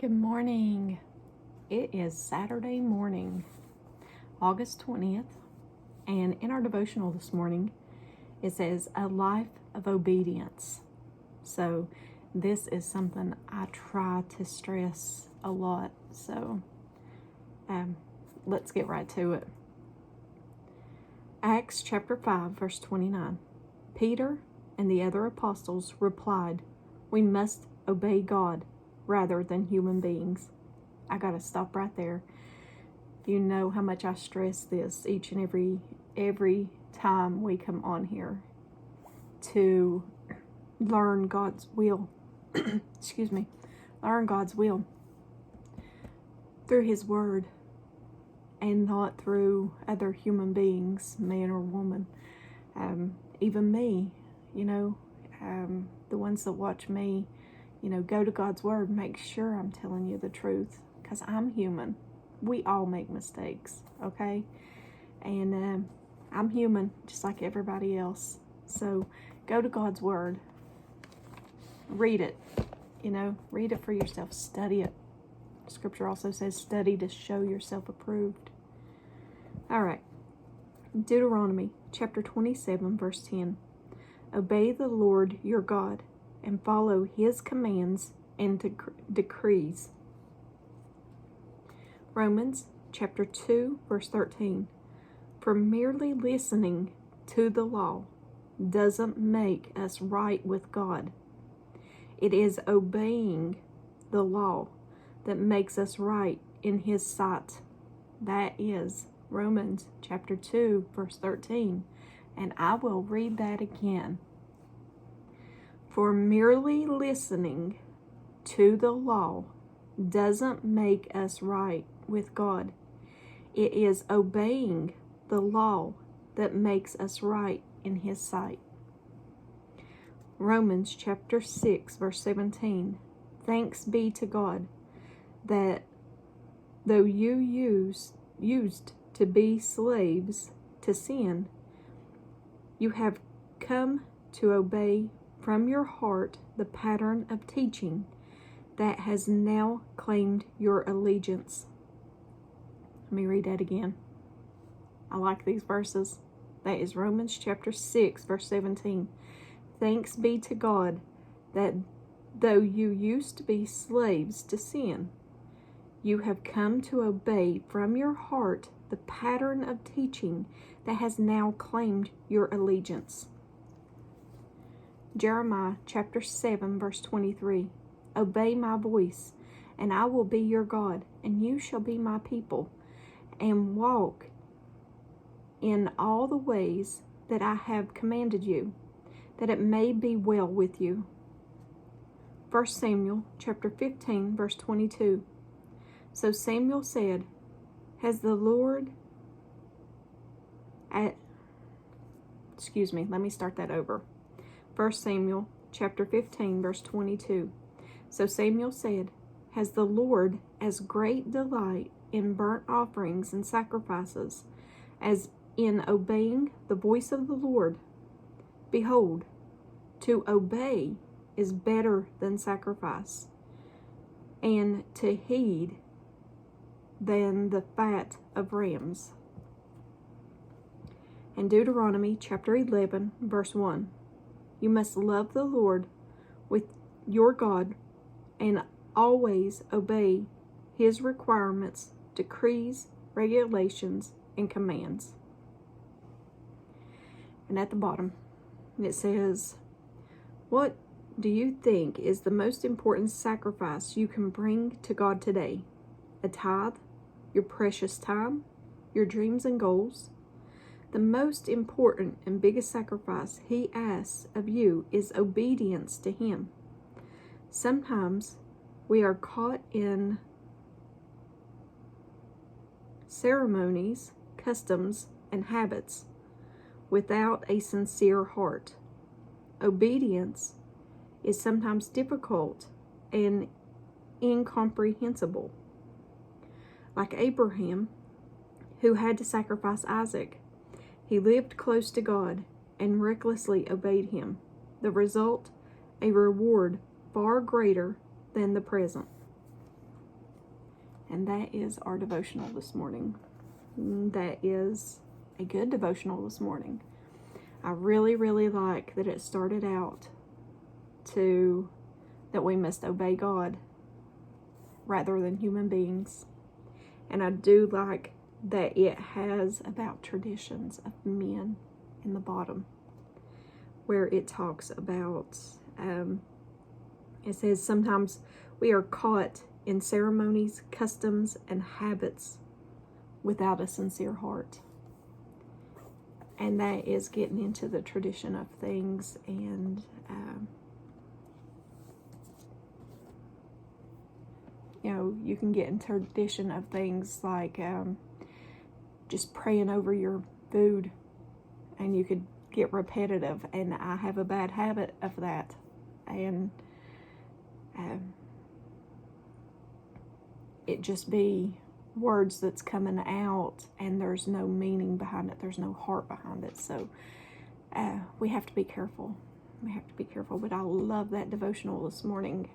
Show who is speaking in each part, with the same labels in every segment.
Speaker 1: Good morning. It is Saturday morning, August 20th, and in our devotional this morning, it says, a life of obedience. So this is something I try to stress a lot. So let's get right to it. Acts chapter 5, verse 29. Peter and the other apostles replied, "We must obey God rather than human beings." I gotta stop right there. You know how much I stress this each and every time we come on here to learn God's will. Excuse me. Learn God's will through His Word and not through other human beings, man or woman. Even me, the ones that watch me, go to God's Word, make sure I'm telling you the truth, because I'm human. We all make mistakes, okay? And I'm human, just like everybody else. So go to God's Word. Read it, read it for yourself. Study it. Scripture also says, study to show yourself approved. All right. Deuteronomy chapter 27, verse 10. Obey the Lord your God and follow His commands and decrees. Romans chapter 2, verse 13. For merely listening to the law doesn't make us right with God. It is obeying the law that makes us right in His sight. That is Romans chapter 2, verse 13. And I will read that again. For merely listening to the law doesn't make us right with God. It is obeying the law that makes us right in His sight. Romans chapter 6, verse 17. Thanks be to God that though you used to be slaves to sin, you have come to obey from your heart the pattern of teaching that has now claimed your allegiance. Let me read that again. I like these verses. That is Romans chapter 6, verse 17. Thanks be to God that though you used to be slaves to sin, you have come to obey from your heart the pattern of teaching that has now claimed your allegiance. Jeremiah chapter 7, verse 23. Obey my voice, and I will be your God, and you shall be my people, and walk in all the ways that I have commanded you, that it may be well with you. 1 Samuel chapter 15, verse 22. So Samuel said, let me start that over. 1 Samuel chapter 15, verse 22. So Samuel said, has the Lord as great delight in burnt offerings and sacrifices as in obeying the voice of the Lord? Behold, to obey is better than sacrifice, and to heed than the fat of rams. And Deuteronomy chapter 11, verse 1. You must love the Lord with your God and always obey His requirements, decrees, regulations, and commands. And at the bottom, it says, what do you think is the most important sacrifice you can bring to God today? A tithe? Your precious time? Your dreams and goals? The most important and biggest sacrifice He asks of you is obedience to Him. Sometimes we are caught in ceremonies, customs, and habits without a sincere heart. Obedience is sometimes difficult and incomprehensible. Like Abraham, who had to sacrifice Isaac, he lived close to God and recklessly obeyed Him. The result, a reward far greater than the present. And that is our devotional this morning. That is a good devotional this morning. I really, really like that it started out that we must obey God rather than human beings. And I do like that it has about traditions of men in the bottom, where it talks about, it says, sometimes we are caught in ceremonies, customs, and habits without a sincere heart. And that is getting into the tradition of things. And you can get in tradition of things like just praying over your food, and you could get repetitive. And I have a bad habit of that. And it just be words that's coming out, and there's no meaning behind it. There's no heart behind it. So we have to be careful. We have to be careful. But I love that devotional this morning.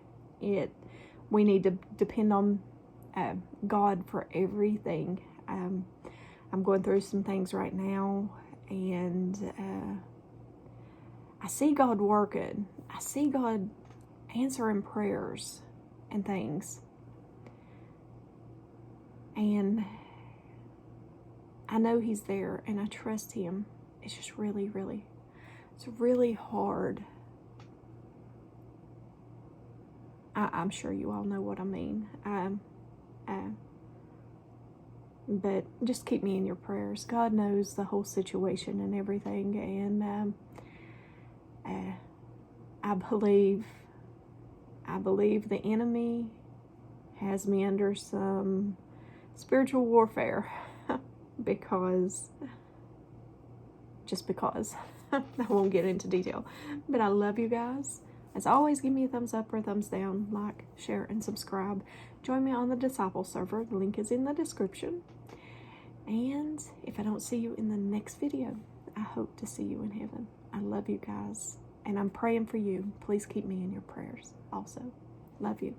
Speaker 1: We need to depend on God for everything. I'm going through some things right now, and I see God working. I see God answering prayers and things. And I know He's there, and I trust Him. It's just really, really, it's really hard. I'm sure you all know what I mean. But just keep me in your prayers. God knows the whole situation and everything. And I believe the enemy has me under some spiritual warfare because I won't get into detail. But I love you guys. As always, give me a thumbs up or a thumbs down, like, share, and subscribe. Join me on the Disciple server. The link is in the description. And if I don't see you in the next video, I hope to see you in heaven. I love you guys, and I'm praying for you. Please keep me in your prayers also. Love you.